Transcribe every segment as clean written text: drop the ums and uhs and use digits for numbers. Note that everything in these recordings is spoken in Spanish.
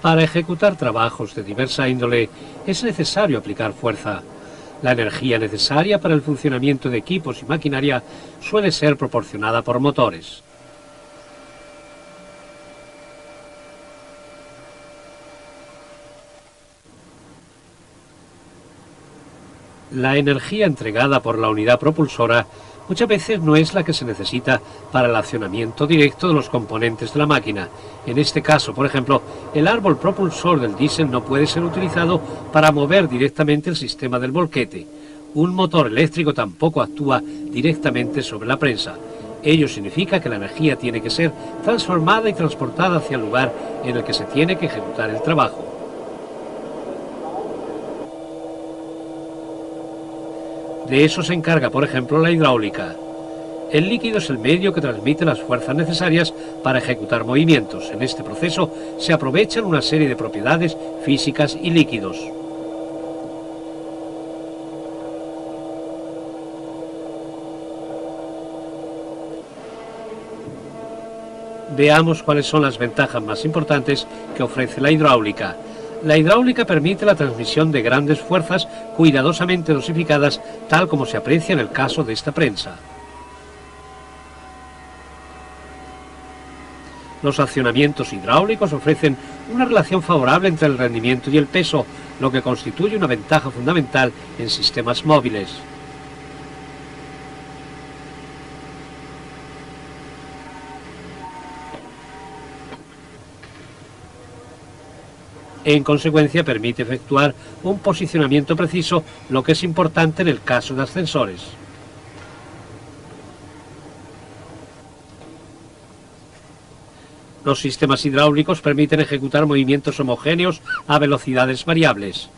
Para ejecutar trabajos de diversa índole es necesario aplicar fuerza. La energía necesaria para el funcionamiento de equipos y maquinaria suele ser proporcionada por motores. La energía entregada por la unidad propulsora muchas veces no es la que se necesita para el accionamiento directo de los componentes de la máquina. En este caso, por ejemplo, el árbol propulsor del diésel no puede ser utilizado para mover directamente el sistema del volquete. Un motor eléctrico tampoco actúa directamente sobre la prensa. Ello significa que la energía tiene que ser transformada y transportada hacia el lugar en el que se tiene que ejecutar el trabajo. De eso se encarga, por ejemplo, la hidráulica. El líquido es el medio que transmite las fuerzas necesarias para ejecutar movimientos. En este proceso se aprovechan una serie de propiedades físicas y líquidos. Veamos cuáles son las ventajas más importantes que ofrece la hidráulica. La hidráulica permite la transmisión de grandes fuerzas cuidadosamente dosificadas, tal como se aprecia en el caso de esta prensa. Los accionamientos hidráulicos ofrecen una relación favorable entre el rendimiento y el peso, lo que constituye una ventaja fundamental en sistemas móviles. En consecuencia, permite efectuar un posicionamiento preciso, lo que es importante en el caso de ascensores. Los sistemas hidráulicos permiten ejecutar movimientos homogéneos a velocidades variables.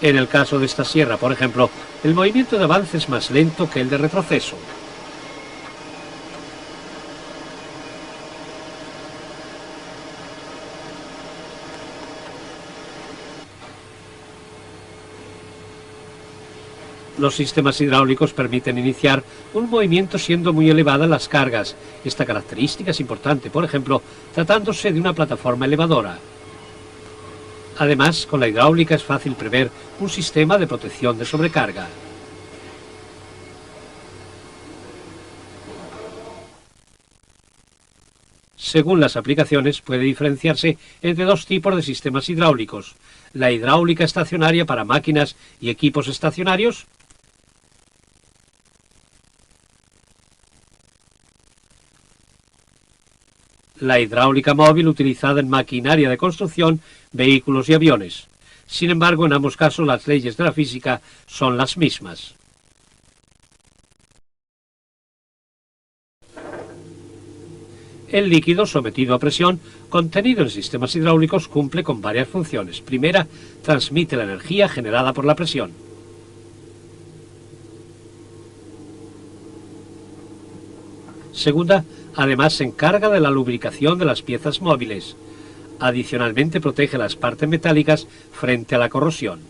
En el caso de esta sierra, por ejemplo, el movimiento de avance es más lento que el de retroceso. Los sistemas hidráulicos permiten iniciar un movimiento siendo muy elevadas las cargas. Esta característica es importante, por ejemplo, tratándose de una plataforma elevadora. Además, con la hidráulica es fácil prever un sistema de protección de sobrecarga. Según las aplicaciones, puede diferenciarse entre dos tipos de sistemas hidráulicos: la hidráulica estacionaria para máquinas y equipos estacionarios, la hidráulica móvil utilizada en maquinaria de construcción, vehículos y aviones. Sin embargo, en ambos casos las leyes de la física son las mismas. El líquido sometido a presión, contenido en sistemas hidráulicos, cumple con varias funciones. Primera, transmite la energía generada por la presión. Segunda, además se encarga de la lubricación de las piezas móviles. Adicionalmente protege las partes metálicas frente a la corrosión.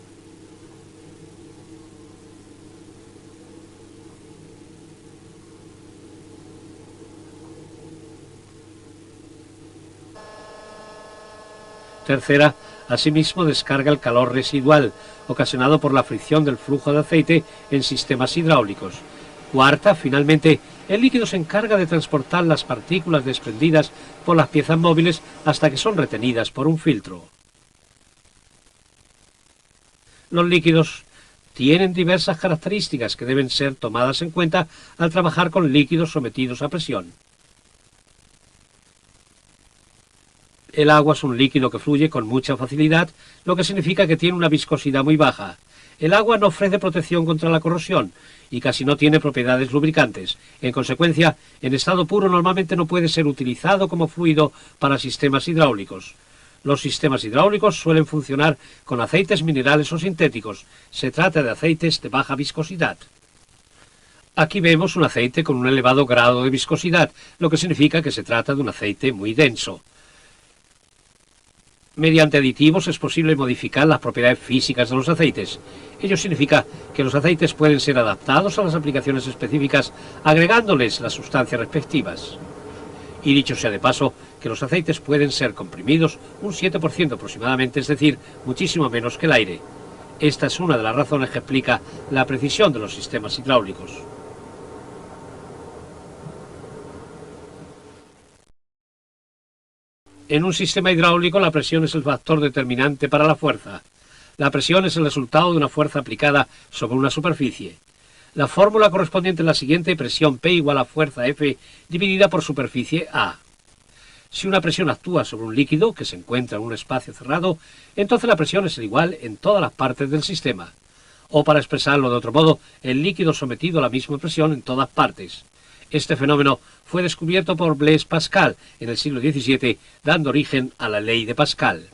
Tercera, asimismo descarga el calor residual, ocasionado por la fricción del flujo de aceite en sistemas hidráulicos. Cuarta, finalmente, el líquido se encarga de transportar las partículas desprendidas por las piezas móviles hasta que son retenidas por un filtro. Los líquidos tienen diversas características que deben ser tomadas en cuenta al trabajar con líquidos sometidos a presión. El agua es un líquido que fluye con mucha facilidad, lo que significa que tiene una viscosidad muy baja. El agua no ofrece protección contra la corrosión y casi no tiene propiedades lubricantes. En consecuencia, en estado puro normalmente no puede ser utilizado como fluido para sistemas hidráulicos. Los sistemas hidráulicos suelen funcionar con aceites minerales o sintéticos. Se trata de aceites de baja viscosidad. Aquí vemos un aceite con un elevado grado de viscosidad, lo que significa que se trata de un aceite muy denso. Mediante aditivos es posible modificar las propiedades físicas de los aceites. Ello significa que los aceites pueden ser adaptados a las aplicaciones específicas agregándoles las sustancias respectivas. Y dicho sea de paso, que los aceites pueden ser comprimidos un 7% aproximadamente, es decir, muchísimo menos que el aire. Esta es una de las razones que explica la precisión de los sistemas hidráulicos. En un sistema hidráulico la presión es el factor determinante para la fuerza. La presión es el resultado de una fuerza aplicada sobre una superficie. La fórmula correspondiente es la siguiente: presión P igual a fuerza F dividida por superficie A. Si una presión actúa sobre un líquido que se encuentra en un espacio cerrado, entonces la presión es igual en todas las partes del sistema. O para expresarlo de otro modo, el líquido sometido a la misma presión en todas partes. Este fenómeno fue descubierto por Blaise Pascal en el siglo XVII, dando origen a la ley de Pascal.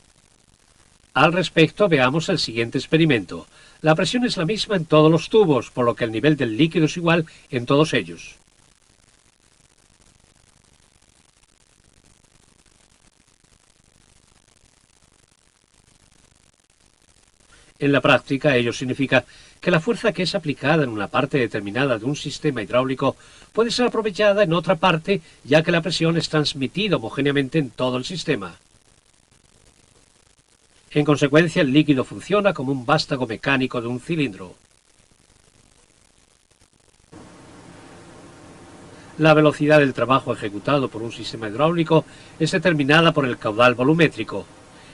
Al respecto, veamos el siguiente experimento. La presión es la misma en todos los tubos, por lo que el nivel del líquido es igual en todos ellos. En la práctica, ello significa que la fuerza que es aplicada en una parte determinada de un sistema hidráulico puede ser aprovechada en otra parte, ya que la presión es transmitida homogéneamente en todo el sistema. En consecuencia, el líquido funciona como un vástago mecánico de un cilindro. La velocidad del trabajo ejecutado por un sistema hidráulico es determinada por el caudal volumétrico.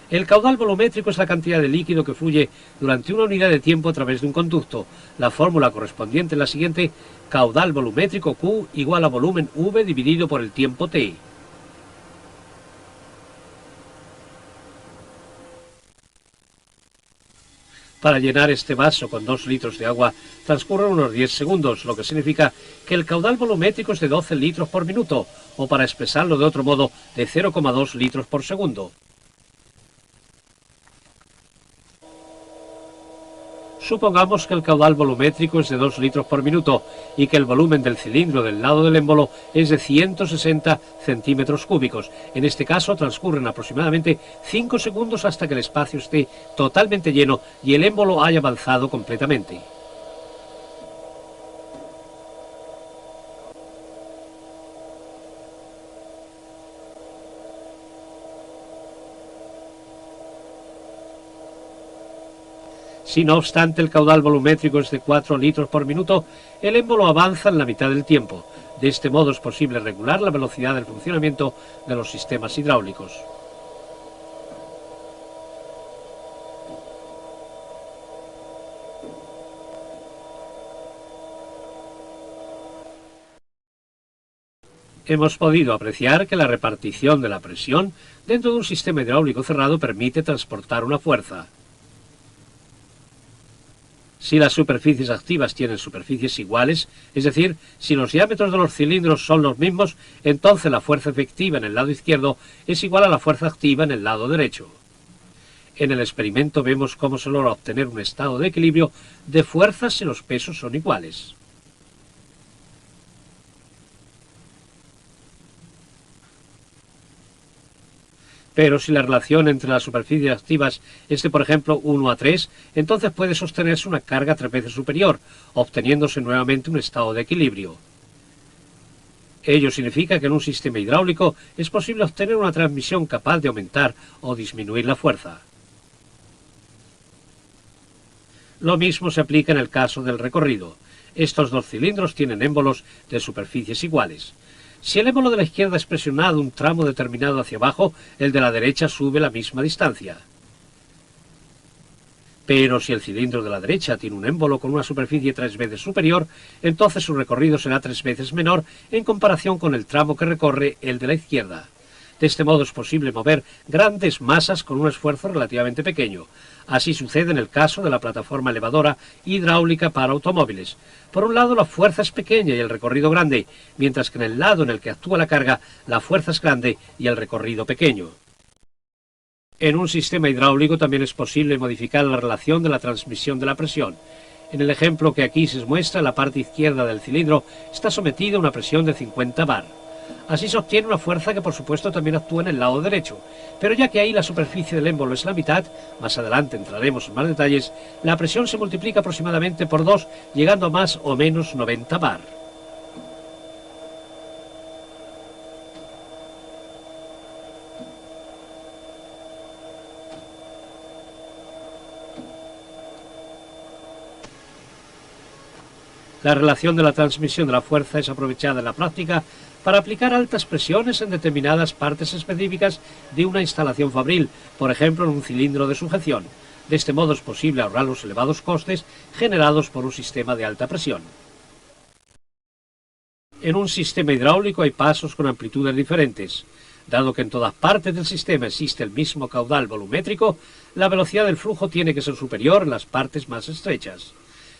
El caudal volumétrico es la cantidad de líquido que fluye durante una unidad de tiempo a través de un conducto. La fórmula correspondiente es la siguiente: caudal volumétrico Q igual a volumen V dividido por el tiempo T. Para llenar este vaso con 2 litros de agua transcurren unos 10 segundos, lo que significa que el caudal volumétrico es de 12 litros por minuto, o para expresarlo de otro modo, de 0,2 litros por segundo. Supongamos que el caudal volumétrico es de 2 litros por minuto y que el volumen del cilindro del lado del émbolo es de 160 centímetros cúbicos. En este caso transcurren aproximadamente 5 segundos hasta que el espacio esté totalmente lleno y el émbolo haya avanzado completamente. Si no obstante el caudal volumétrico es de 4 litros por minuto, el émbolo avanza en la mitad del tiempo. De este modo es posible regular la velocidad del funcionamiento de los sistemas hidráulicos. Hemos podido apreciar que la repartición de la presión dentro de un sistema hidráulico cerrado permite transportar una fuerza. Si las superficies activas tienen superficies iguales, es decir, si los diámetros de los cilindros son los mismos, entonces la fuerza efectiva en el lado izquierdo es igual a la fuerza activa en el lado derecho. En el experimento vemos cómo se logra obtener un estado de equilibrio de fuerzas si los pesos son iguales. Pero si la relación entre las superficies activas es de, por ejemplo, 1 a 3, entonces puede sostenerse una carga 3 veces superior, obteniéndose nuevamente un estado de equilibrio. Ello significa que en un sistema hidráulico es posible obtener una transmisión capaz de aumentar o disminuir la fuerza. Lo mismo se aplica en el caso del recorrido. Estos dos cilindros tienen émbolos de superficies iguales. Si el émbolo de la izquierda es presionado un tramo determinado hacia abajo, el de la derecha sube la misma distancia. Pero si el cilindro de la derecha tiene un émbolo con una superficie 3 veces superior, entonces su recorrido será 3 veces menor en comparación con el tramo que recorre el de la izquierda. De este modo es posible mover grandes masas con un esfuerzo relativamente pequeño. Así sucede en el caso de la plataforma elevadora hidráulica para automóviles. Por un lado, la fuerza es pequeña y el recorrido grande, mientras que en el lado en el que actúa la carga, la fuerza es grande y el recorrido pequeño. En un sistema hidráulico también es posible modificar la relación de la transmisión de la presión. En el ejemplo que aquí se muestra, la parte izquierda del cilindro está sometida a una presión de 50 bar. Así se obtiene una fuerza que por supuesto también actúa en el lado derecho, pero ya que ahí la superficie del émbolo es la mitad, más adelante entraremos en más detalles, la presión se multiplica aproximadamente por 2, llegando a más o menos 90 bar. La relación de la transmisión de la fuerza es aprovechada en la práctica para aplicar altas presiones en determinadas partes específicas de una instalación fabril, por ejemplo en un cilindro de sujeción. De este modo es posible ahorrar los elevados costes generados por un sistema de alta presión. En un sistema hidráulico hay pasos con amplitudes diferentes. Dado que en todas partes del sistema existe el mismo caudal volumétrico, la velocidad del flujo tiene que ser superior en las partes más estrechas.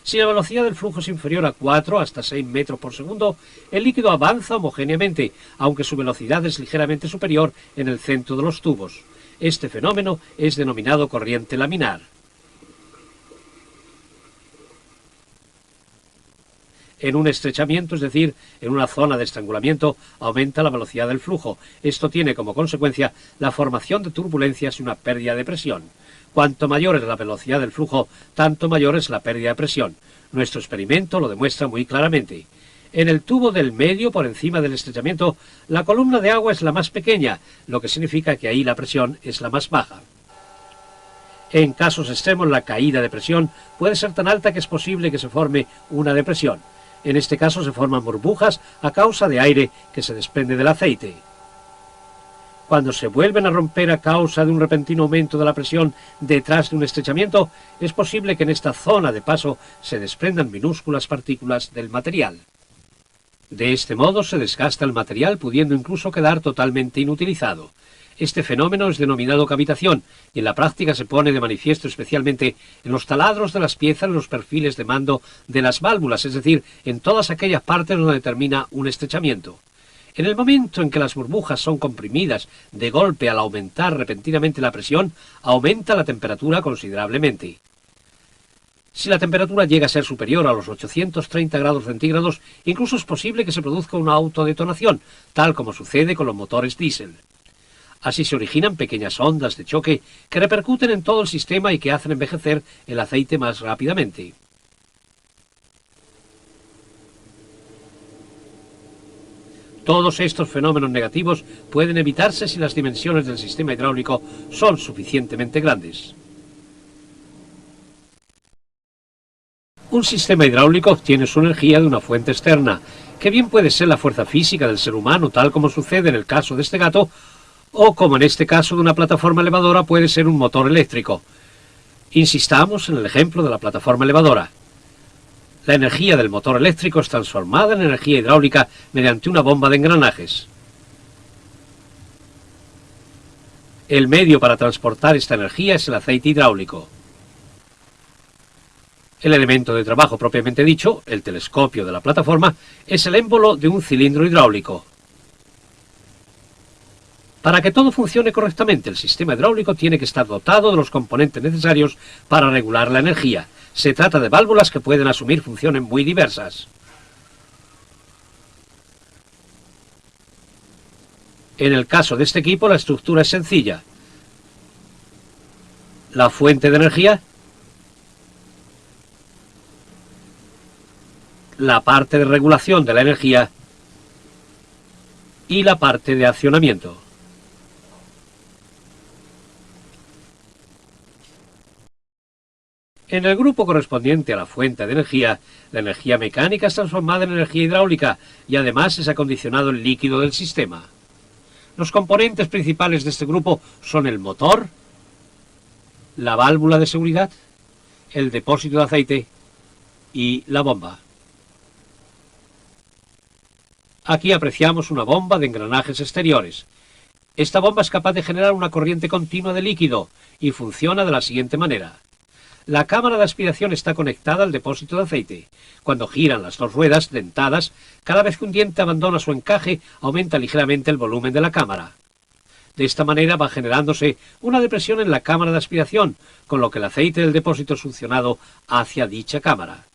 Si la velocidad del flujo es inferior a 4 hasta 6 metros por segundo, el líquido avanza homogéneamente, aunque su velocidad es ligeramente superior en el centro de los tubos. Este fenómeno es denominado corriente laminar. En un estrechamiento, es decir, en una zona de estrangulamiento, aumenta la velocidad del flujo. Esto tiene como consecuencia la formación de turbulencias y una pérdida de presión. Cuanto mayor es la velocidad del flujo, tanto mayor es la pérdida de presión. Nuestro experimento lo demuestra muy claramente. En el tubo del medio, por encima del estrechamiento, la columna de agua es la más pequeña, lo que significa que ahí la presión es la más baja. En casos extremos, la caída de presión puede ser tan alta que es posible que se forme una depresión. En este caso se forman burbujas a causa de aire que se desprende del aceite. Cuando se vuelven a romper a causa de un repentino aumento de la presión detrás de un estrechamiento, es posible que en esta zona de paso se desprendan minúsculas partículas del material. De este modo se desgasta el material, pudiendo incluso quedar totalmente inutilizado. Este fenómeno es denominado cavitación y en la práctica se pone de manifiesto especialmente en los taladros de las piezas, en los perfiles de mando de las válvulas, es decir, en todas aquellas partes donde termina un estrechamiento. En el momento en que las burbujas son comprimidas de golpe al aumentar repentinamente la presión, aumenta la temperatura considerablemente. Si la temperatura llega a ser superior a los 830 grados centígrados, incluso es posible que se produzca una autodetonación, tal como sucede con los motores diésel. Así se originan pequeñas ondas de choque que repercuten en todo el sistema y que hacen envejecer el aceite más rápidamente. Todos estos fenómenos negativos pueden evitarse si las dimensiones del sistema hidráulico son suficientemente grandes. Un sistema hidráulico obtiene su energía de una fuente externa, que bien puede ser la fuerza física del ser humano, tal como sucede en el caso de este gato, o como en este caso de una plataforma elevadora puede ser un motor eléctrico. Insistamos en el ejemplo de la plataforma elevadora. La energía del motor eléctrico es transformada en energía hidráulica mediante una bomba de engranajes. El medio para transportar esta energía es el aceite hidráulico. El elemento de trabajo propiamente dicho, el telescopio de la plataforma, es el émbolo de un cilindro hidráulico. Para que todo funcione correctamente, el sistema hidráulico tiene que estar dotado de los componentes necesarios para regular la energía. Se trata de válvulas que pueden asumir funciones muy diversas. En el caso de este equipo, la estructura es sencilla. La fuente de energía, la parte de regulación de la energía y la parte de accionamiento. En el grupo correspondiente a la fuente de energía, la energía mecánica es transformada en energía hidráulica y además es acondicionado el líquido del sistema. Los componentes principales de este grupo son el motor, la válvula de seguridad, el depósito de aceite y la bomba. Aquí apreciamos una bomba de engranajes exteriores. Esta bomba es capaz de generar una corriente continua de líquido y funciona de la siguiente manera. La cámara de aspiración está conectada al depósito de aceite. Cuando giran las dos ruedas dentadas, cada vez que un diente abandona su encaje, aumenta ligeramente el volumen de la cámara. De esta manera va generándose una depresión en la cámara de aspiración, con lo que el aceite del depósito es succionado hacia dicha cámara.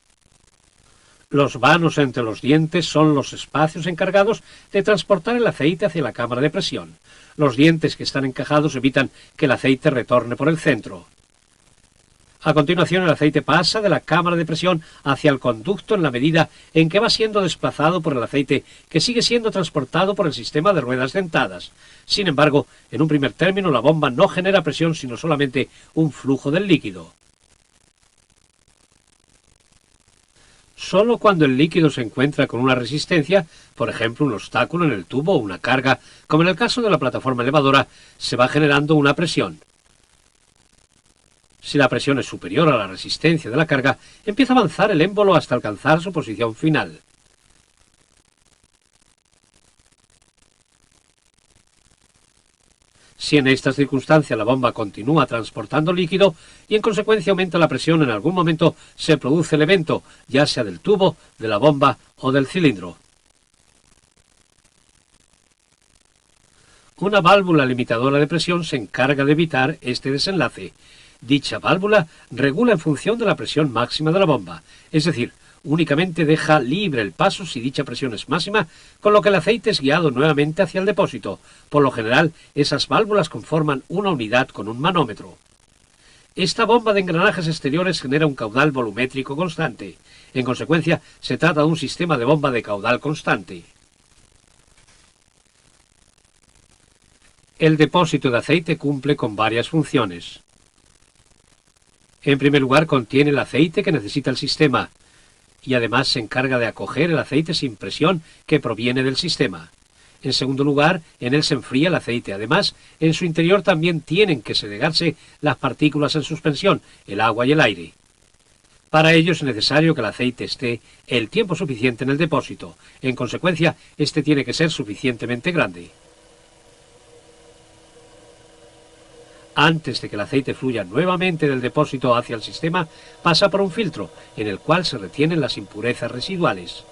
Los vanos entre los dientes son los espacios encargados de transportar el aceite hacia la cámara de presión. Los dientes que están encajados evitan que el aceite retorne por el centro. A continuación, el aceite pasa de la cámara de presión hacia el conducto en la medida en que va siendo desplazado por el aceite, que sigue siendo transportado por el sistema de ruedas dentadas. Sin embargo, en un primer término, la bomba no genera presión, sino solamente un flujo del líquido. Solo cuando el líquido se encuentra con una resistencia, por ejemplo un obstáculo en el tubo o una carga, como en el caso de la plataforma elevadora, se va generando una presión. Si la presión es superior a la resistencia de la carga, empieza a avanzar el émbolo hasta alcanzar su posición final. Si en estas circunstancias la bomba continúa transportando líquido y en consecuencia aumenta la presión, en algún momento se produce el evento, ya sea del tubo, de la bomba o del cilindro. Una válvula limitadora de presión se encarga de evitar este desenlace. Dicha válvula regula en función de la presión máxima de la bomba, es decir, únicamente deja libre el paso si dicha presión es máxima, con lo que el aceite es guiado nuevamente hacia el depósito. Por lo general, esas válvulas conforman una unidad con un manómetro. Esta bomba de engranajes exteriores genera un caudal volumétrico constante. En consecuencia, se trata de un sistema de bomba de caudal constante. El depósito de aceite cumple con varias funciones. En primer lugar, contiene el aceite que necesita el sistema, y además se encarga de acoger el aceite sin presión que proviene del sistema. En segundo lugar, en él se enfría el aceite. Además, en su interior también tienen que segregarse las partículas en suspensión, el agua y el aire. Para ello es necesario que el aceite esté el tiempo suficiente en el depósito. En consecuencia, este tiene que ser suficientemente grande. Antes de que el aceite fluya nuevamente del depósito hacia el sistema, pasa por un filtro, en el cual se retienen las impurezas residuales.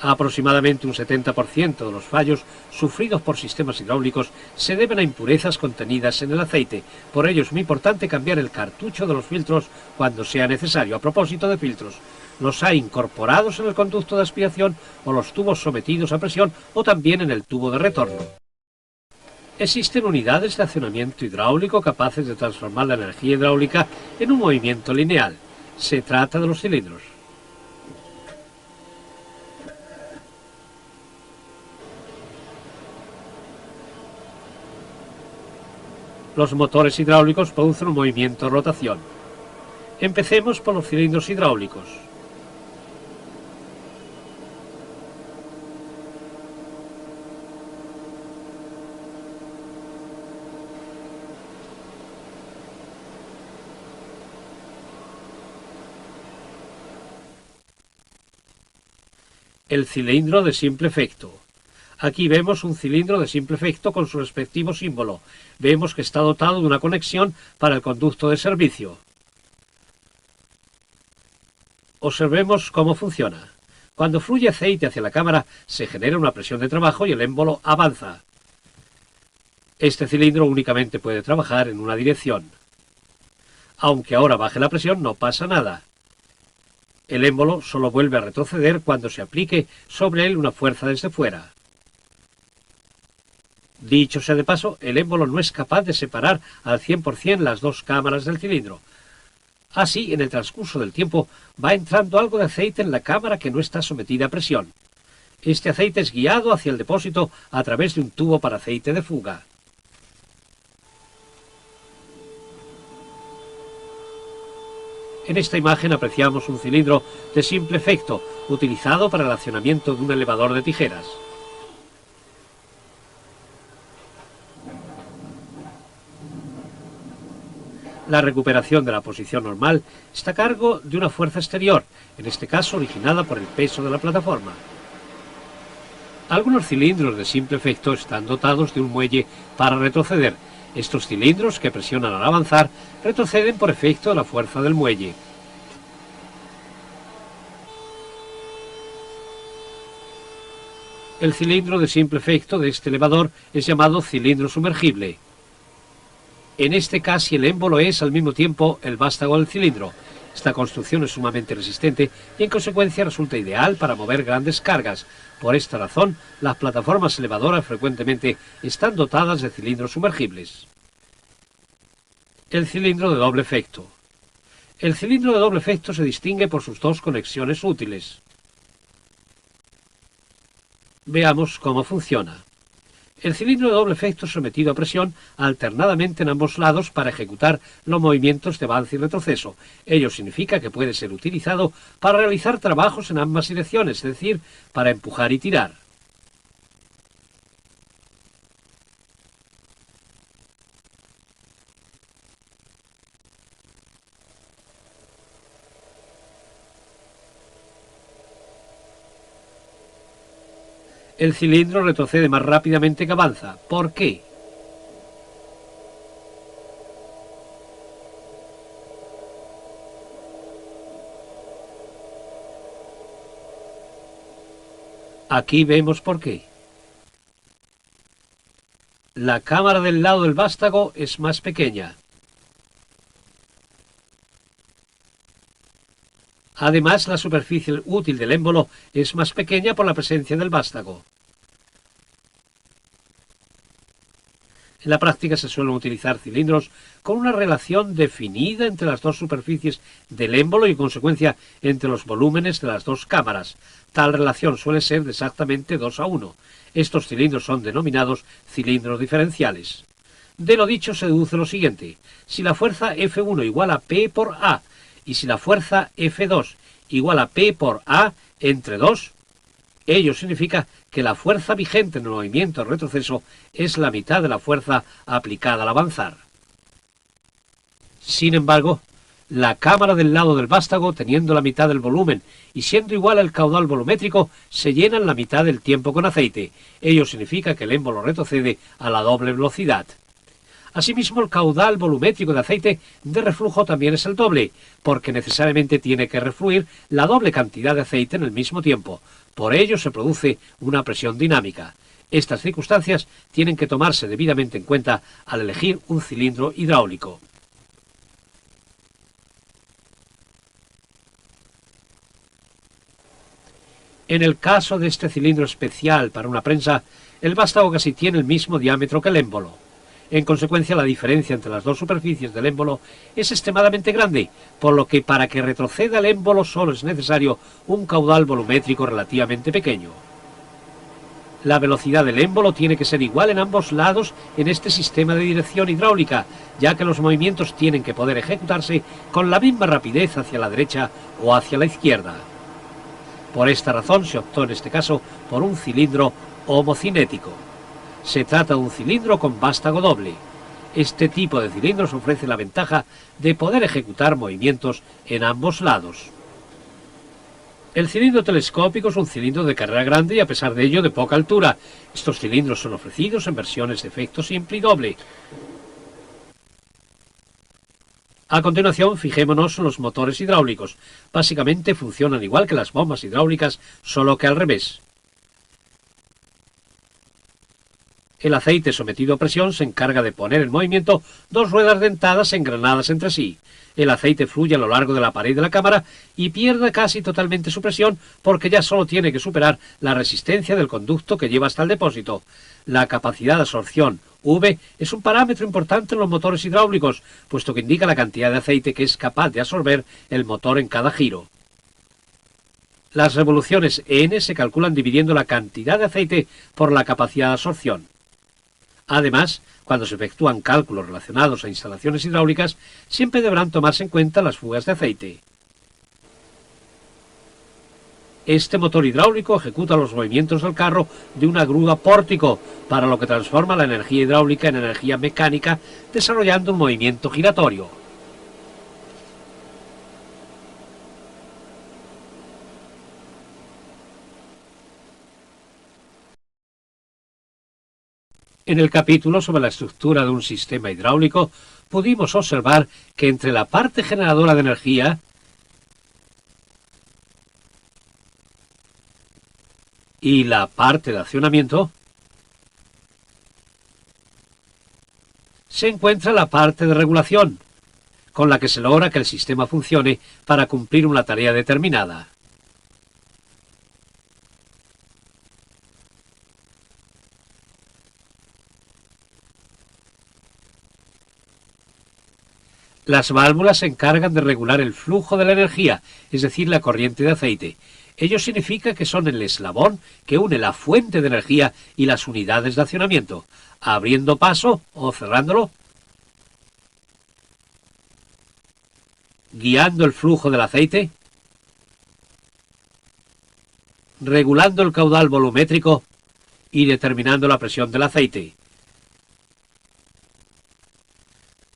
Aproximadamente un 70% de los fallos sufridos por sistemas hidráulicos se deben a impurezas contenidas en el aceite. Por ello es muy importante cambiar el cartucho de los filtros cuando sea necesario. A propósito de filtros, los hay incorporados en el conducto de aspiración o los tubos sometidos a presión o también en el tubo de retorno. Existen unidades de accionamiento hidráulico capaces de transformar la energía hidráulica en un movimiento lineal. Se trata de los cilindros. Los motores hidráulicos producen un movimiento de rotación. Empecemos por los cilindros hidráulicos. El cilindro de simple efecto. Aquí vemos un cilindro de simple efecto con su respectivo símbolo. Vemos que está dotado de una conexión para el conducto de servicio. Observemos cómo funciona. Cuando fluye aceite hacia la cámara, se genera una presión de trabajo y el émbolo avanza. Este cilindro únicamente puede trabajar en una dirección. Aunque ahora baje la presión, no pasa nada. El émbolo solo vuelve a retroceder cuando se aplique sobre él una fuerza desde fuera. Dicho sea de paso, el émbolo no es capaz de separar al 100% las dos cámaras del cilindro. Así, en el transcurso del tiempo, va entrando algo de aceite en la cámara que no está sometida a presión. Este aceite es guiado hacia el depósito a través de un tubo para aceite de fuga. En esta imagen apreciamos un cilindro de simple efecto, utilizado para el accionamiento de un elevador de tijeras. La recuperación de la posición normal está a cargo de una fuerza exterior, en este caso originada por el peso de la plataforma. Algunos cilindros de simple efecto están dotados de un muelle para retroceder. Estos cilindros, que presionan al avanzar, retroceden por efecto de la fuerza del muelle. El cilindro de simple efecto de este elevador es llamado cilindro sumergible. En este caso el émbolo es al mismo tiempo el vástago del cilindro. Esta construcción es sumamente resistente y en consecuencia resulta ideal para mover grandes cargas. Por esta razón, las plataformas elevadoras frecuentemente están dotadas de cilindros sumergibles. El cilindro de doble efecto. El cilindro de doble efecto se distingue por sus dos conexiones útiles. Veamos cómo funciona. El cilindro de doble efecto es sometido a presión alternadamente en ambos lados para ejecutar los movimientos de avance y retroceso. Ello significa que puede ser utilizado para realizar trabajos en ambas direcciones, es decir, para empujar y tirar. El cilindro retrocede más rápidamente que avanza. ¿Por qué? Aquí vemos por qué. La cámara del lado del vástago es más pequeña. Además, la superficie útil del émbolo es más pequeña por la presencia del vástago. En la práctica se suelen utilizar cilindros con una relación definida entre las dos superficies del émbolo y, en consecuencia, entre los volúmenes de las dos cámaras. Tal relación suele ser de exactamente 2:1. Estos cilindros son denominados cilindros diferenciales. De lo dicho se deduce lo siguiente. Si la fuerza F1 igual a P por A, y si la fuerza F2 igual a P por A entre 2, ello significa que la fuerza vigente en el movimiento de retroceso es la mitad de la fuerza aplicada al avanzar. Sin embargo, la cámara del lado del vástago, teniendo la mitad del volumen y siendo igual al caudal volumétrico, se llena en la mitad del tiempo con aceite. Ello significa que el émbolo retrocede a la doble velocidad. Asimismo, el caudal volumétrico de aceite de reflujo también es el doble, porque necesariamente tiene que refluir la doble cantidad de aceite en el mismo tiempo. Por ello se produce una presión dinámica. Estas circunstancias tienen que tomarse debidamente en cuenta al elegir un cilindro hidráulico. En el caso de este cilindro especial para una prensa, el vástago casi tiene el mismo diámetro que el émbolo. En consecuencia, la diferencia entre las dos superficies del émbolo es extremadamente grande, por lo que para que retroceda el émbolo solo es necesario un caudal volumétrico relativamente pequeño. La velocidad del émbolo tiene que ser igual en ambos lados en este sistema de dirección hidráulica, ya que los movimientos tienen que poder ejecutarse con la misma rapidez hacia la derecha o hacia la izquierda. Por esta razón se optó en este caso por un cilindro homocinético. Se trata de un cilindro con vástago doble. Este tipo de cilindros ofrece la ventaja de poder ejecutar movimientos en ambos lados. El cilindro telescópico es un cilindro de carrera grande y a pesar de ello de poca altura. Estos cilindros son ofrecidos en versiones de efecto simple y doble. A continuación, fijémonos en los motores hidráulicos. Básicamente funcionan igual que las bombas hidráulicas, solo que al revés. El aceite sometido a presión se encarga de poner en movimiento dos ruedas dentadas engranadas entre sí. El aceite fluye a lo largo de la pared de la cámara y pierde casi totalmente su presión porque ya solo tiene que superar la resistencia del conducto que lleva hasta el depósito. La capacidad de absorción, V, es un parámetro importante en los motores hidráulicos, puesto que indica la cantidad de aceite que es capaz de absorber el motor en cada giro. Las revoluciones N se calculan dividiendo la cantidad de aceite por la capacidad de absorción. Además, cuando se efectúan cálculos relacionados a instalaciones hidráulicas, siempre deberán tomarse en cuenta las fugas de aceite. Este motor hidráulico ejecuta los movimientos del carro de una grúa pórtico, para lo que transforma la energía hidráulica en energía mecánica, desarrollando un movimiento giratorio. En el capítulo sobre la estructura de un sistema hidráulico, pudimos observar que entre la parte generadora de energía y la parte de accionamiento se encuentra la parte de regulación. con la que se logra que el sistema funcione para cumplir una tarea determinada. Las válvulas se encargan de regular el flujo de la energía, es decir, la corriente de aceite. Ello significa que son el eslabón que une la fuente de energía y las unidades de accionamiento, abriendo paso o cerrándolo, guiando el flujo del aceite, regulando el caudal volumétrico y determinando la presión del aceite.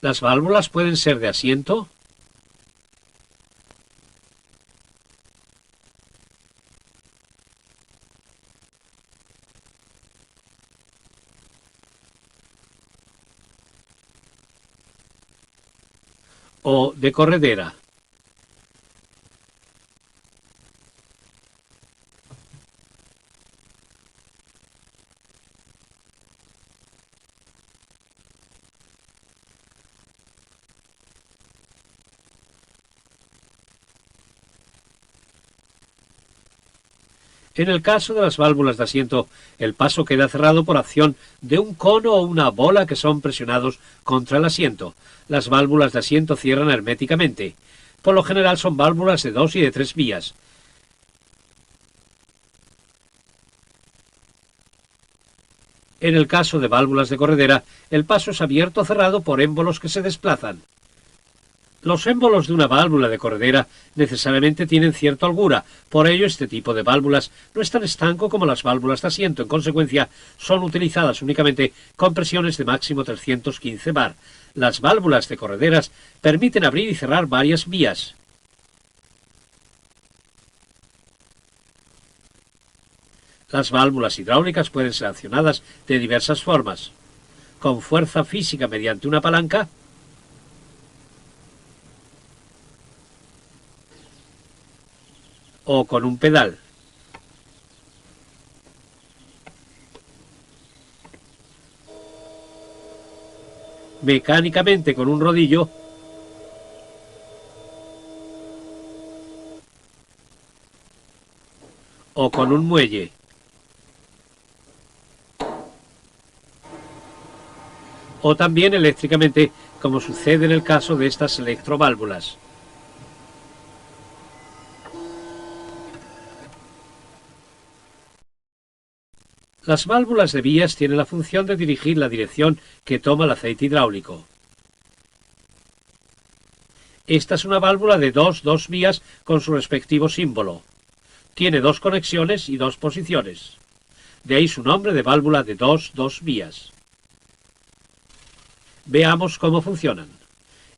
Las válvulas pueden ser de asiento, o de corredera. En el caso de las válvulas de asiento, el paso queda cerrado por acción de un cono o una bola que son presionados contra el asiento. Las válvulas de asiento cierran herméticamente. Por lo general son válvulas de 2 y de 3 vías. En el caso de válvulas de corredera, el paso es abierto o cerrado por émbolos que se desplazan. Los émbolos de una válvula de corredera necesariamente tienen cierta holgura, por ello este tipo de válvulas no es tan estanco como las válvulas de asiento, en consecuencia son utilizadas únicamente con presiones de máximo 315 bar. Las válvulas de correderas permiten abrir y cerrar varias vías. Las válvulas hidráulicas pueden ser accionadas de diversas formas, con fuerza física mediante una palanca, o con un pedal. Mecánicamente con un rodillo, o con un muelle. O también eléctricamente, como sucede en el caso de estas electroválvulas. Las válvulas de vías tienen la función de dirigir la dirección que toma el aceite hidráulico. Esta es una válvula de dos vías con su respectivo símbolo. Tiene 2 conexiones y 2 posiciones. De ahí su nombre de válvula de dos vías. Veamos cómo funcionan.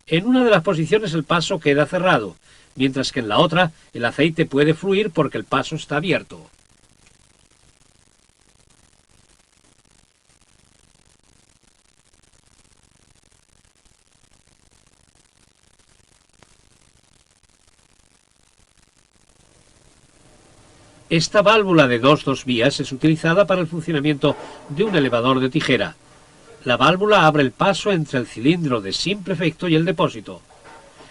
En una de las posiciones el paso queda cerrado, mientras que en la otra el aceite puede fluir porque el paso está abierto. Esta válvula de dos vías es utilizada para el funcionamiento de un elevador de tijera. La válvula abre el paso entre el cilindro de simple efecto y el depósito.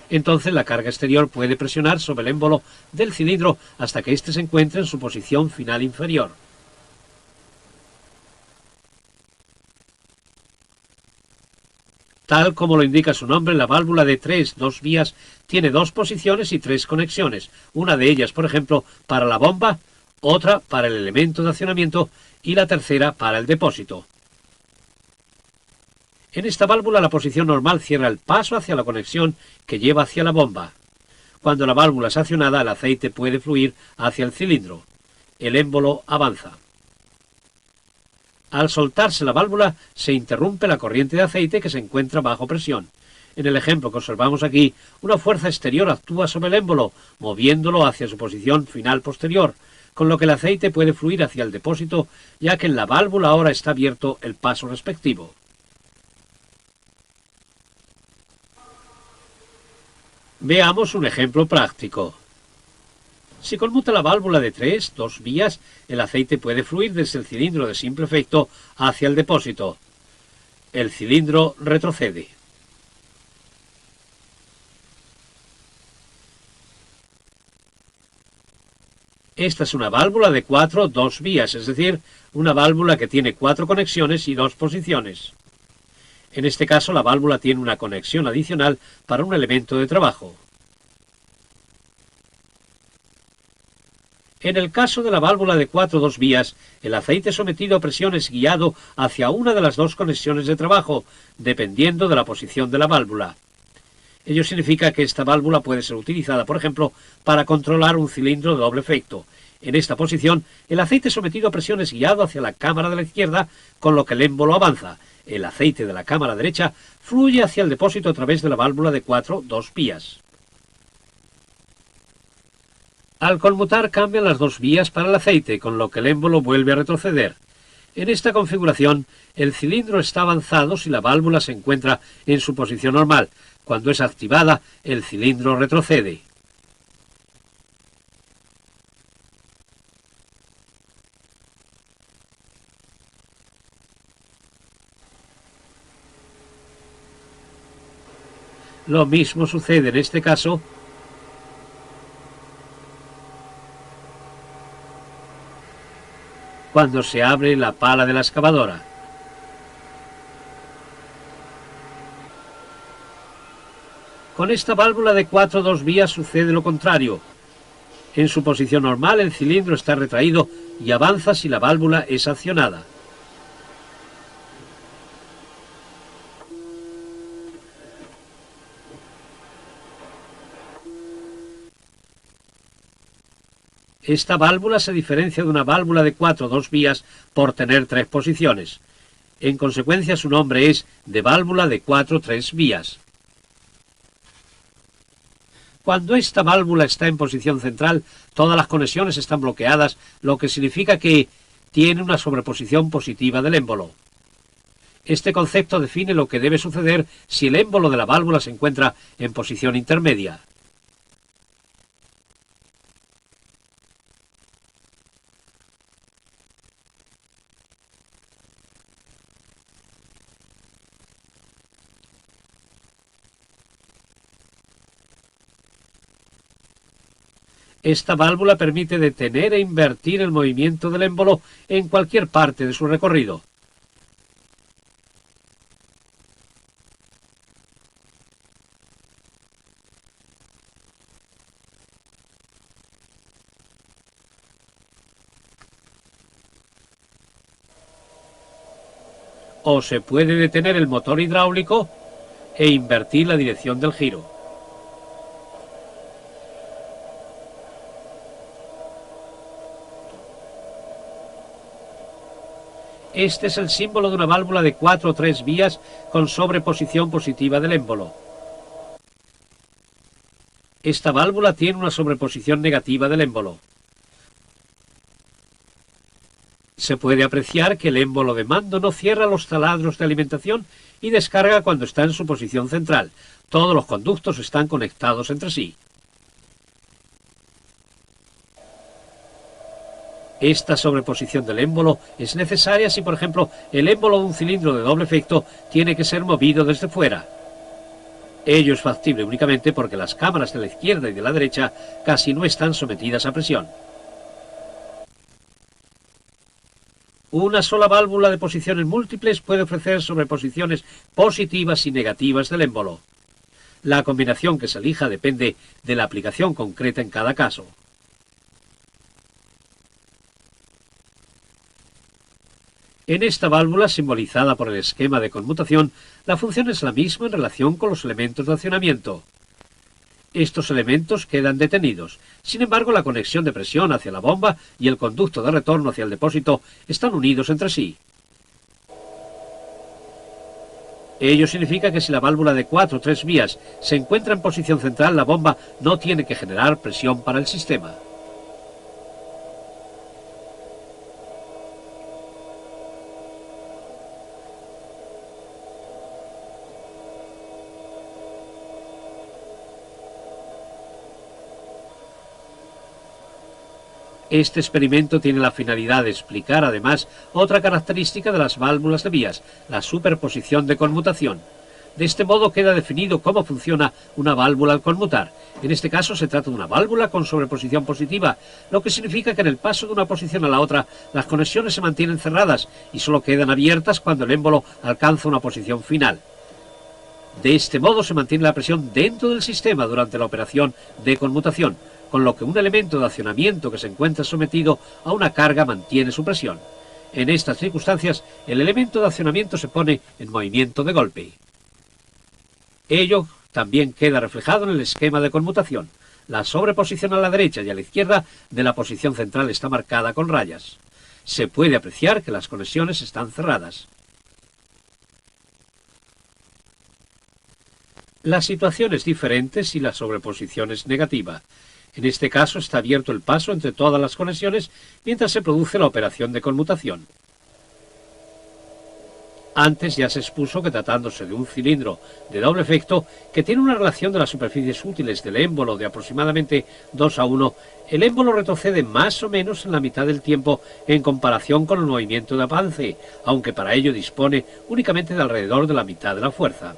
Entonces la carga exterior puede presionar sobre el émbolo del cilindro hasta que éste se encuentre en su posición final inferior. Tal como lo indica su nombre, la válvula de dos vías tiene 2 posiciones y 3 conexiones, una de ellas, por ejemplo, para la bomba, otra para el elemento de accionamiento y la tercera para el depósito. En esta válvula la posición normal cierra el paso hacia la conexión que lleva hacia la bomba. Cuando la válvula es accionada, el aceite puede fluir hacia el cilindro. El émbolo avanza. Al soltarse la válvula, se interrumpe la corriente de aceite que se encuentra bajo presión. En el ejemplo que observamos aquí, una fuerza exterior actúa sobre el émbolo, moviéndolo hacia su posición final posterior, con lo que el aceite puede fluir hacia el depósito, ya que en la válvula ahora está abierto el paso respectivo. Veamos un ejemplo práctico. Si conmuta la válvula de dos vías, el aceite puede fluir desde el cilindro de simple efecto hacia el depósito. El cilindro retrocede. Esta es una válvula de 4-2 vías, es decir, una válvula que tiene 4 conexiones y 2 posiciones. En este caso, la válvula tiene una conexión adicional para un elemento de trabajo. En el caso de la válvula de 4-2 vías, el aceite sometido a presión es guiado hacia una de las 2 conexiones de trabajo, dependiendo de la posición de la válvula. Ello significa que esta válvula puede ser utilizada, por ejemplo, para controlar un cilindro de doble efecto. En esta posición, el aceite sometido a presión es guiado hacia la cámara de la izquierda, con lo que el émbolo avanza. El aceite de la cámara derecha fluye hacia el depósito a través de la válvula de 4-2 vías. Al conmutar cambian las 2 vías para el aceite, con lo que el émbolo vuelve a retroceder. En esta configuración, el cilindro está avanzado si la válvula se encuentra en su posición normal. Cuando es activada, el cilindro retrocede. Lo mismo sucede en este caso cuando se abre la pala de la excavadora. Con esta válvula de 4-2 vías sucede lo contrario. En su posición normal el cilindro está retraído y avanza si la válvula es accionada. Esta válvula se diferencia de una válvula de 4-2 vías por tener 3 posiciones. En consecuencia, su nombre es de válvula de 4-3 vías. Cuando esta válvula está en posición central, todas las conexiones están bloqueadas, lo que significa que tiene una sobreposición positiva del émbolo. Este concepto define lo que debe suceder si el émbolo de la válvula se encuentra en posición intermedia. Esta válvula permite detener e invertir el movimiento del émbolo en cualquier parte de su recorrido. O se puede detener el motor hidráulico e invertir la dirección del giro. Este es el símbolo de una válvula de 4-3 vías con sobreposición positiva del émbolo. Esta válvula tiene una sobreposición negativa del émbolo. Se puede apreciar que el émbolo de mando no cierra los taladros de alimentación y descarga cuando está en su posición central. Todos los conductos están conectados entre sí. Esta sobreposición del émbolo es necesaria si, por ejemplo, el émbolo de un cilindro de doble efecto tiene que ser movido desde fuera. Ello es factible únicamente porque las cámaras de la izquierda y de la derecha casi no están sometidas a presión. Una sola válvula de posiciones múltiples puede ofrecer sobreposiciones positivas y negativas del émbolo. La combinación que se elija depende de la aplicación concreta en cada caso. En esta válvula, simbolizada por el esquema de conmutación, la función es la misma en relación con los elementos de accionamiento. Estos elementos quedan detenidos. Sin embargo, la conexión de presión hacia la bomba y el conducto de retorno hacia el depósito están unidos entre sí. Ello significa que si la válvula de 4-3 vías se encuentra en posición central, la bomba no tiene que generar presión para el sistema. Este experimento tiene la finalidad de explicar, además, otra característica de las válvulas de vías, la superposición de conmutación. De este modo queda definido cómo funciona una válvula al conmutar. En este caso se trata de una válvula con sobreposición positiva, lo que significa que en el paso de una posición a la otra las conexiones se mantienen cerradas y solo quedan abiertas cuando el émbolo alcanza una posición final. De este modo se mantiene la presión dentro del sistema durante la operación de conmutación, con lo que un elemento de accionamiento que se encuentra sometido a una carga mantiene su presión. En estas circunstancias, el elemento de accionamiento se pone en movimiento de golpe. Ello también queda reflejado en el esquema de conmutación. La sobreposición a la derecha y a la izquierda de la posición central está marcada con rayas. Se puede apreciar que las conexiones están cerradas. La situación es diferente si la sobreposición es negativa. En este caso está abierto el paso entre todas las conexiones mientras se produce la operación de conmutación. Antes ya se expuso que tratándose de un cilindro de doble efecto que tiene una relación de las superficies útiles del émbolo de aproximadamente 2:1, el émbolo retrocede más o menos en la mitad del tiempo en comparación con el movimiento de avance, aunque para ello dispone únicamente de alrededor de la mitad de la fuerza.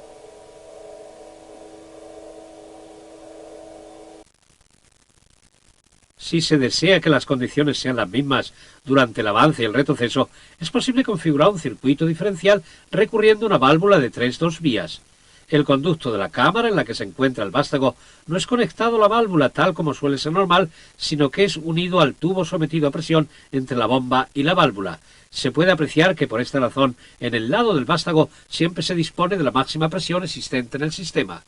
Si se desea que las condiciones sean las mismas durante el avance y el retroceso, es posible configurar un circuito diferencial recurriendo a una válvula de 3-2 vías. El conducto de la cámara en la que se encuentra el vástago no es conectado a la válvula tal como suele ser normal, sino que es unido al tubo sometido a presión entre la bomba y la válvula. Se puede apreciar que por esta razón en el lado del vástago siempre se dispone de la máxima presión existente en el sistema.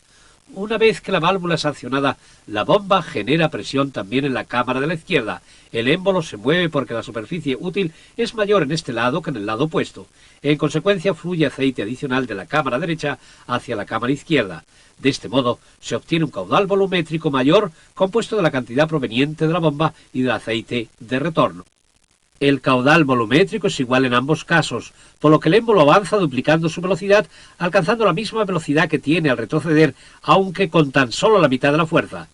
Una vez que la válvula es accionada, la bomba genera presión también en la cámara de la izquierda. El émbolo se mueve porque la superficie útil es mayor en este lado que en el lado opuesto. En consecuencia, fluye aceite adicional de la cámara derecha hacia la cámara izquierda. De este modo, se obtiene un caudal volumétrico mayor compuesto de la cantidad proveniente de la bomba y del aceite de retorno. El caudal volumétrico es igual en ambos casos, por lo que el émbolo avanza duplicando su velocidad, alcanzando la misma velocidad que tiene al retroceder, aunque con tan solo la mitad de la fuerza.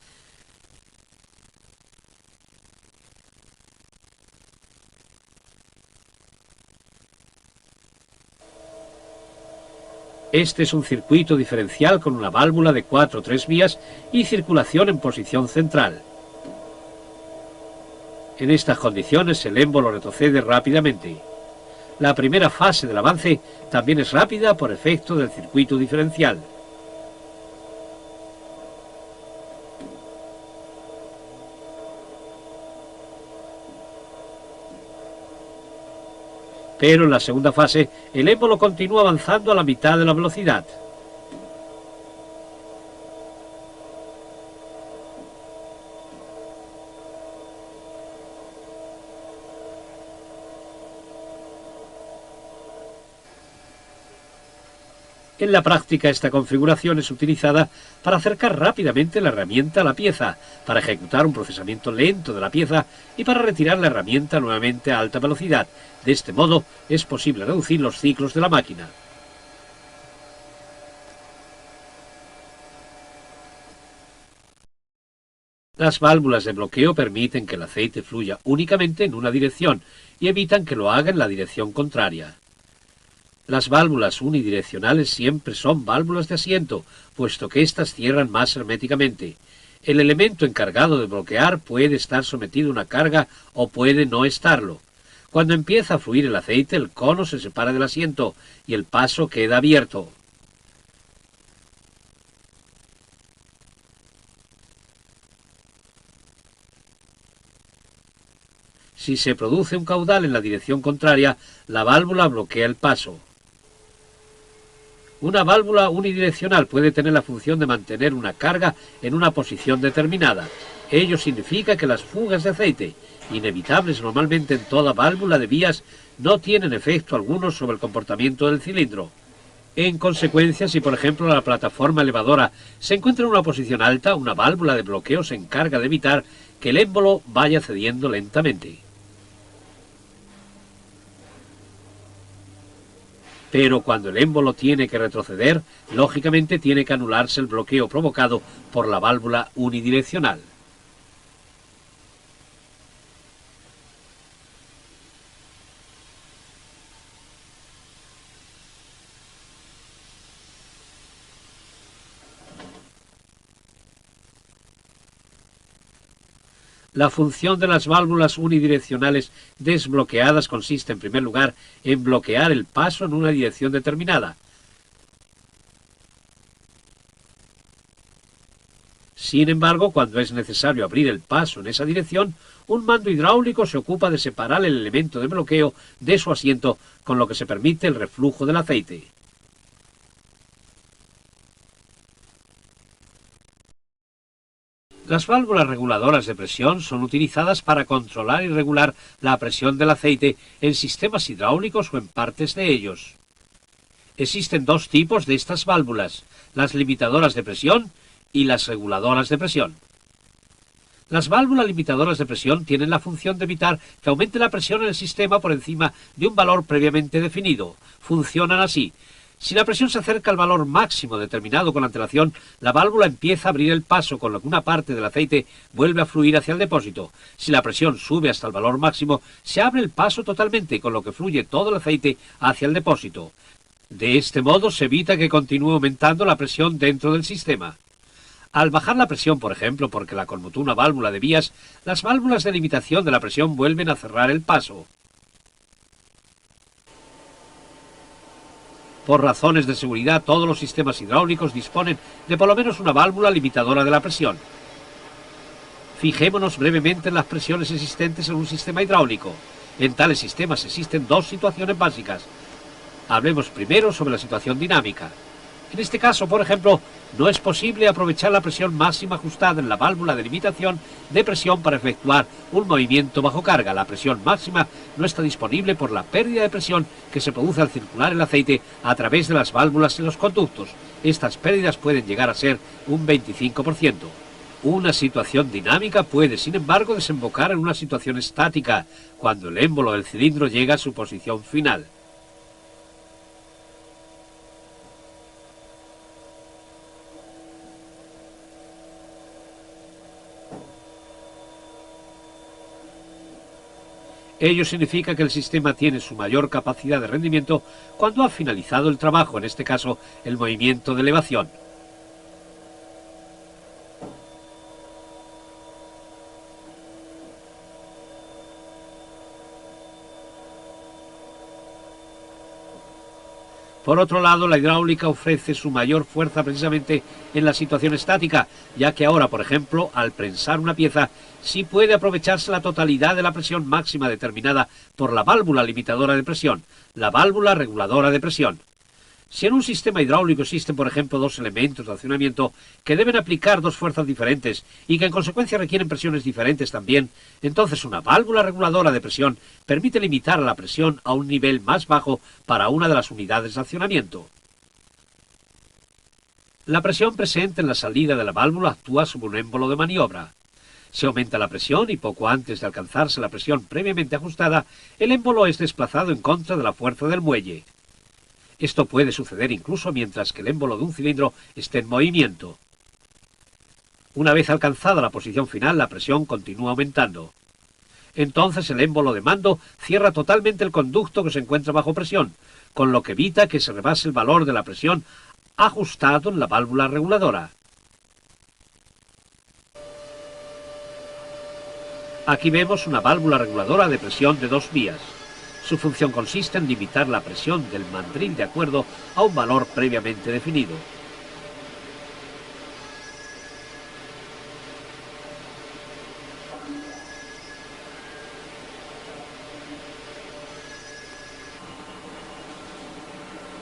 Este es un circuito diferencial con una válvula de 4-3 vías y circulación en posición central. En estas condiciones el émbolo retrocede rápidamente. La primera fase del avance también es rápida por efecto del circuito diferencial. Pero en la segunda fase el émbolo continúa avanzando a la mitad de la velocidad. En la práctica esta configuración es utilizada para acercar rápidamente la herramienta a la pieza, para ejecutar un procesamiento lento de la pieza y para retirar la herramienta nuevamente a alta velocidad. De este modo es posible reducir los ciclos de la máquina. Las válvulas de bloqueo permiten que el aceite fluya únicamente en una dirección y evitan que lo haga en la dirección contraria. Las válvulas unidireccionales siempre son válvulas de asiento, puesto que éstas cierran más herméticamente. El elemento encargado de bloquear puede estar sometido a una carga o puede no estarlo. Cuando empieza a fluir el aceite, el cono se separa del asiento y el paso queda abierto. Si se produce un caudal en la dirección contraria, la válvula bloquea el paso. Una válvula unidireccional puede tener la función de mantener una carga en una posición determinada. Ello significa que las fugas de aceite, inevitables normalmente en toda válvula de vías, no tienen efecto alguno sobre el comportamiento del cilindro. En consecuencia, si por ejemplo la plataforma elevadora se encuentra en una posición alta, una válvula de bloqueo se encarga de evitar que el émbolo vaya cediendo lentamente. Pero cuando el émbolo tiene que retroceder, lógicamente tiene que anularse el bloqueo provocado por la válvula unidireccional. La función de las válvulas unidireccionales desbloqueadas consiste, en primer lugar, en bloquear el paso en una dirección determinada. Sin embargo, cuando es necesario abrir el paso en esa dirección, un mando hidráulico se ocupa de separar el elemento de bloqueo de su asiento, con lo que se permite el reflujo del aceite. Las válvulas reguladoras de presión son utilizadas para controlar y regular la presión del aceite en sistemas hidráulicos o en partes de ellos. Existen dos tipos de estas válvulas, las limitadoras de presión y las reguladoras de presión. Las válvulas limitadoras de presión tienen la función de evitar que aumente la presión en el sistema por encima de un valor previamente definido. Funcionan así. Si la presión se acerca al valor máximo determinado con antelación, la válvula empieza a abrir el paso, con lo que una parte del aceite vuelve a fluir hacia el depósito. Si la presión sube hasta el valor máximo, se abre el paso totalmente, con lo que fluye todo el aceite hacia el depósito. De este modo se evita que continúe aumentando la presión dentro del sistema. Al bajar la presión, por ejemplo, porque la conmutó una válvula de vías, las válvulas de limitación de la presión vuelven a cerrar el paso. Por razones de seguridad, todos los sistemas hidráulicos disponen de por lo menos una válvula limitadora de la presión. Fijémonos brevemente en las presiones existentes en un sistema hidráulico. En tales sistemas existen dos situaciones básicas. Hablemos primero sobre la situación dinámica. En este caso, por ejemplo, no es posible aprovechar la presión máxima ajustada en la válvula de limitación de presión para efectuar un movimiento bajo carga. La presión máxima no está disponible por la pérdida de presión que se produce al circular el aceite a través de las válvulas en los conductos. Estas pérdidas pueden llegar a ser un 25%. Una situación dinámica puede, sin embargo, desembocar en una situación estática, cuando el émbolo del cilindro llega a su posición final. Ello significa que el sistema tiene su mayor capacidad de rendimiento cuando ha finalizado el trabajo, en este caso el movimiento de elevación. Por otro lado, la hidráulica ofrece su mayor fuerza precisamente en la situación estática, ya que ahora, por ejemplo, al prensar una pieza, sí puede aprovecharse la totalidad de la presión máxima determinada por la válvula limitadora de presión, la válvula reguladora de presión. Si en un sistema hidráulico existen, por ejemplo, dos elementos de accionamiento que deben aplicar dos fuerzas diferentes y que en consecuencia requieren presiones diferentes también, entonces una válvula reguladora de presión permite limitar la presión a un nivel más bajo para una de las unidades de accionamiento. La presión presente en la salida de la válvula actúa sobre un émbolo de maniobra. Se aumenta la presión y poco antes de alcanzarse la presión previamente ajustada, el émbolo es desplazado en contra de la fuerza del muelle. Esto puede suceder incluso mientras que el émbolo de un cilindro esté en movimiento. Una vez alcanzada la posición final, la presión continúa aumentando. Entonces el émbolo de mando cierra totalmente el conducto que se encuentra bajo presión, con lo que evita que se rebase el valor de la presión ajustado en la válvula reguladora. Aquí vemos una válvula reguladora de presión de dos vías. Su función consiste en limitar la presión del mandril de acuerdo a un valor previamente definido.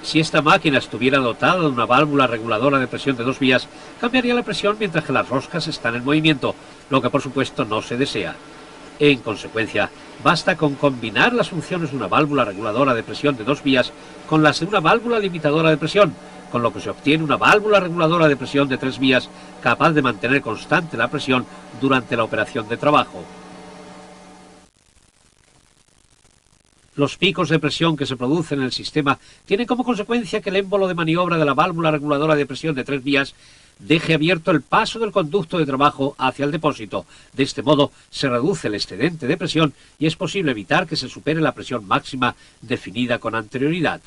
Si esta máquina estuviera dotada de una válvula reguladora de presión de dos vías, cambiaría la presión mientras que las roscas están en movimiento, lo que por supuesto no se desea. En consecuencia, basta con combinar las funciones de una válvula reguladora de presión de dos vías con las de una válvula limitadora de presión, con lo que se obtiene una válvula reguladora de presión de tres vías capaz de mantener constante la presión durante la operación de trabajo. Los picos de presión que se producen en el sistema tienen como consecuencia que el émbolo de maniobra de la válvula reguladora de presión de tres vías deje abierto el paso del conducto de trabajo hacia el depósito. De este modo se reduce el excedente de presión y es posible evitar que se supere la presión máxima definida con anterioridad.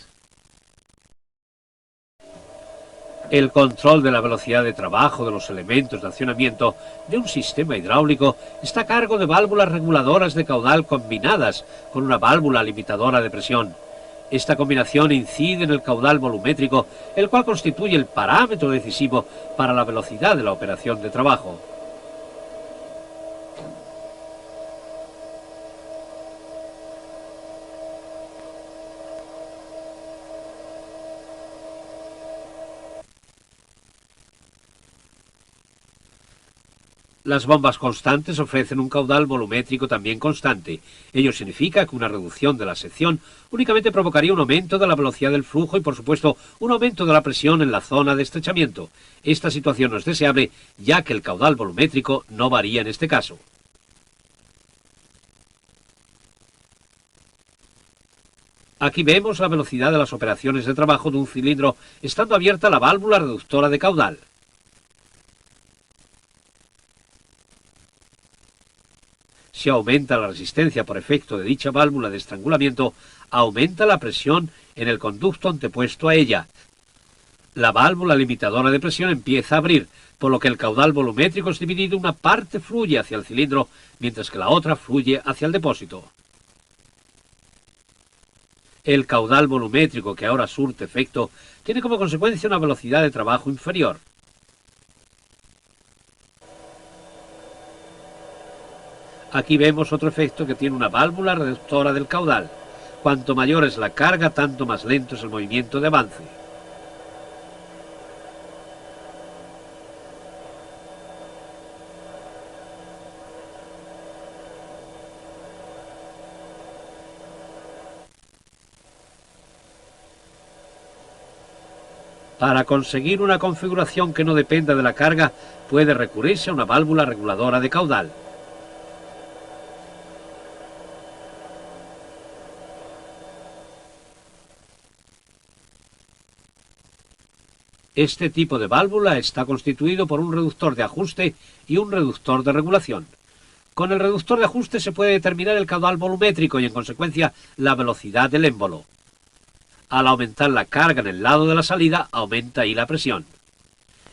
El control de la velocidad de trabajo de los elementos de accionamiento de un sistema hidráulico está a cargo de válvulas reguladoras de caudal combinadas con una válvula limitadora de presión. Esta combinación incide en el caudal volumétrico, el cual constituye el parámetro decisivo para la velocidad de la operación de trabajo. Las bombas constantes ofrecen un caudal volumétrico también constante. Ello significa que una reducción de la sección únicamente provocaría un aumento de la velocidad del flujo y, por supuesto, un aumento de la presión en la zona de estrechamiento. Esta situación no es deseable, ya que el caudal volumétrico no varía en este caso. Aquí vemos la velocidad de las operaciones de trabajo de un cilindro estando abierta la válvula reductora de caudal. Si aumenta la resistencia por efecto de dicha válvula de estrangulamiento, aumenta la presión en el conducto antepuesto a ella. La válvula limitadora de presión empieza a abrir, por lo que el caudal volumétrico es dividido, una parte fluye hacia el cilindro, mientras que la otra fluye hacia el depósito. El caudal volumétrico que ahora surte efecto tiene como consecuencia una velocidad de trabajo inferior. Aquí vemos otro efecto que tiene una válvula reductora del caudal. Cuanto mayor es la carga, tanto más lento es el movimiento de avance. Para conseguir una configuración que no dependa de la carga, puede recurrirse a una válvula reguladora de caudal. Este tipo de válvula está constituido por un reductor de ajuste y un reductor de regulación. Con el reductor de ajuste se puede determinar el caudal volumétrico y, en consecuencia, la velocidad del émbolo. Al aumentar la carga en el lado de la salida, aumenta ahí la presión.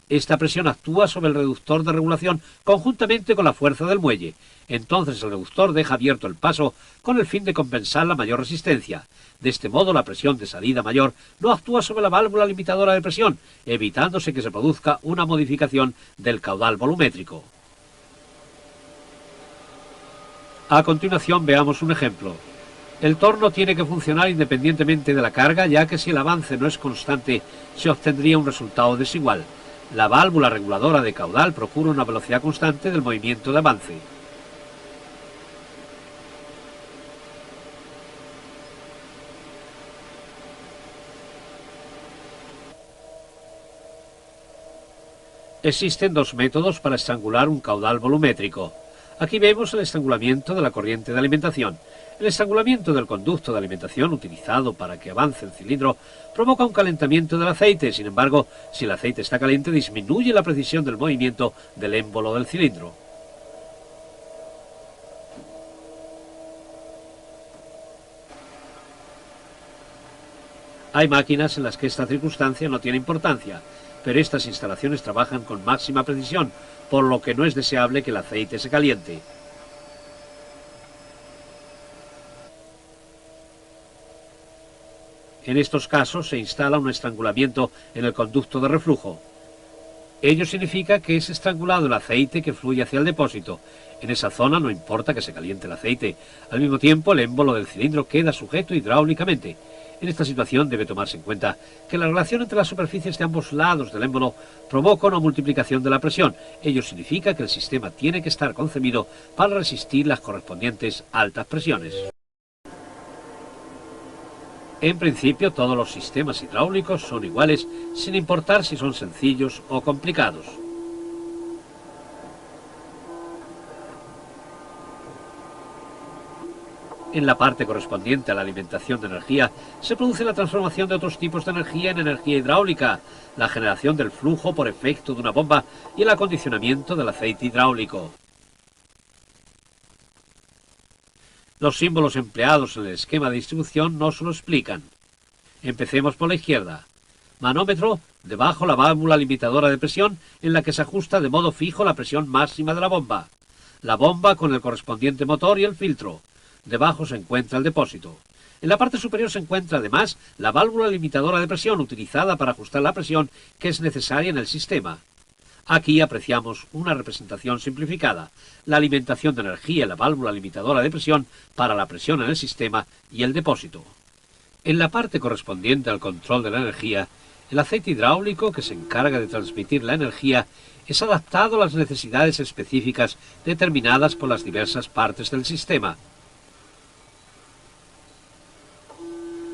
Esta presión actúa sobre el reductor de regulación conjuntamente con la fuerza del muelle. Entonces el reductor deja abierto el paso con el fin de compensar la mayor resistencia. De este modo, la presión de salida mayor no actúa sobre la válvula limitadora de presión, evitándose que se produzca una modificación del caudal volumétrico. A continuación veamos un ejemplo. El torno tiene que funcionar independientemente de la carga, ya que si el avance no es constante, se obtendría un resultado desigual. La válvula reguladora de caudal procura una velocidad constante del movimiento de avance. Existen dos métodos para estrangular un caudal volumétrico. Aquí vemos el estrangulamiento de la corriente de alimentación. El estrangulamiento del conducto de alimentación utilizado para que avance el cilindro provoca un calentamiento del aceite. Sin embargo, si el aceite está caliente, disminuye la precisión del movimiento del émbolo del cilindro. Hay máquinas en las que esta circunstancia no tiene importancia, pero estas instalaciones trabajan con máxima precisión, por lo que no es deseable que el aceite se caliente. En estos casos se instala un estrangulamiento en el conducto de reflujo. Ello significa que es estrangulado el aceite que fluye hacia el depósito. En esa zona no importa que se caliente el aceite. Al mismo tiempo, el émbolo del cilindro queda sujeto hidráulicamente. En esta situación debe tomarse en cuenta que la relación entre las superficies de ambos lados del émbolo provoca una multiplicación de la presión. Ello significa que el sistema tiene que estar concebido para resistir las correspondientes altas presiones. En principio, todos los sistemas hidráulicos son iguales, sin importar si son sencillos o complicados. En la parte correspondiente a la alimentación de energía, se produce la transformación de otros tipos de energía en energía hidráulica, la generación del flujo por efecto de una bomba y el acondicionamiento del aceite hidráulico. Los símbolos empleados en el esquema de distribución nos lo explican. Empecemos por la izquierda. Manómetro, debajo la válvula limitadora de presión en la que se ajusta de modo fijo la presión máxima de la bomba. La bomba con el correspondiente motor y el filtro. Debajo se encuentra el depósito. En la parte superior se encuentra además la válvula limitadora de presión utilizada para ajustar la presión que es necesaria en el sistema. Aquí apreciamos una representación simplificada, la alimentación de energía en la válvula limitadora de presión para la presión en el sistema y el depósito. En la parte correspondiente al control de la energía, el aceite hidráulico que se encarga de transmitir la energía es adaptado a las necesidades específicas determinadas por las diversas partes del sistema.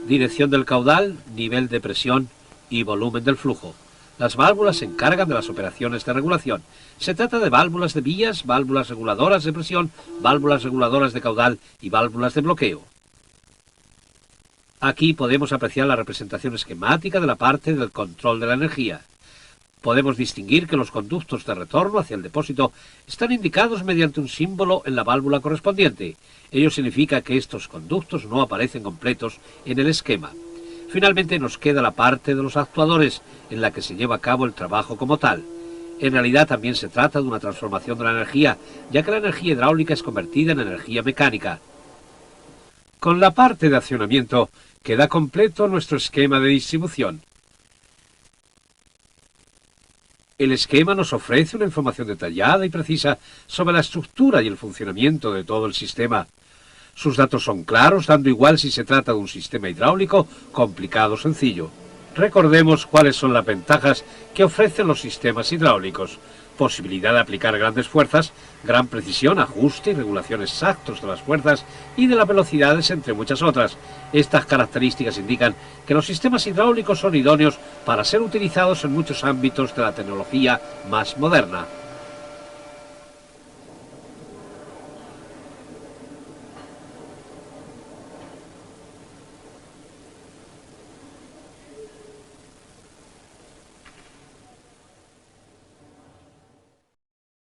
Dirección del caudal, nivel de presión y volumen del flujo. Las válvulas se encargan de las operaciones de regulación. Se trata de válvulas de vías, válvulas reguladoras de presión, válvulas reguladoras de caudal y válvulas de bloqueo. Aquí podemos apreciar la representación esquemática de la parte del control de la energía. Podemos distinguir que los conductos de retorno hacia el depósito están indicados mediante un símbolo en la válvula correspondiente. Ello significa que estos conductos no aparecen completos en el esquema. Finalmente nos queda la parte de los actuadores, en la que se lleva a cabo el trabajo como tal. En realidad también se trata de una transformación de la energía, ya que la energía hidráulica es convertida en energía mecánica. Con la parte de accionamiento queda completo nuestro esquema de distribución. El esquema nos ofrece una información detallada y precisa sobre la estructura y el funcionamiento de todo el sistema. Sus datos son claros, dando igual si se trata de un sistema hidráulico complicado o sencillo. Recordemos cuáles son las ventajas que ofrecen los sistemas hidráulicos. Posibilidad de aplicar grandes fuerzas, gran precisión, ajuste y regulación exactos de las fuerzas y de las velocidades, entre muchas otras. Estas características indican que los sistemas hidráulicos son idóneos para ser utilizados en muchos ámbitos de la tecnología más moderna.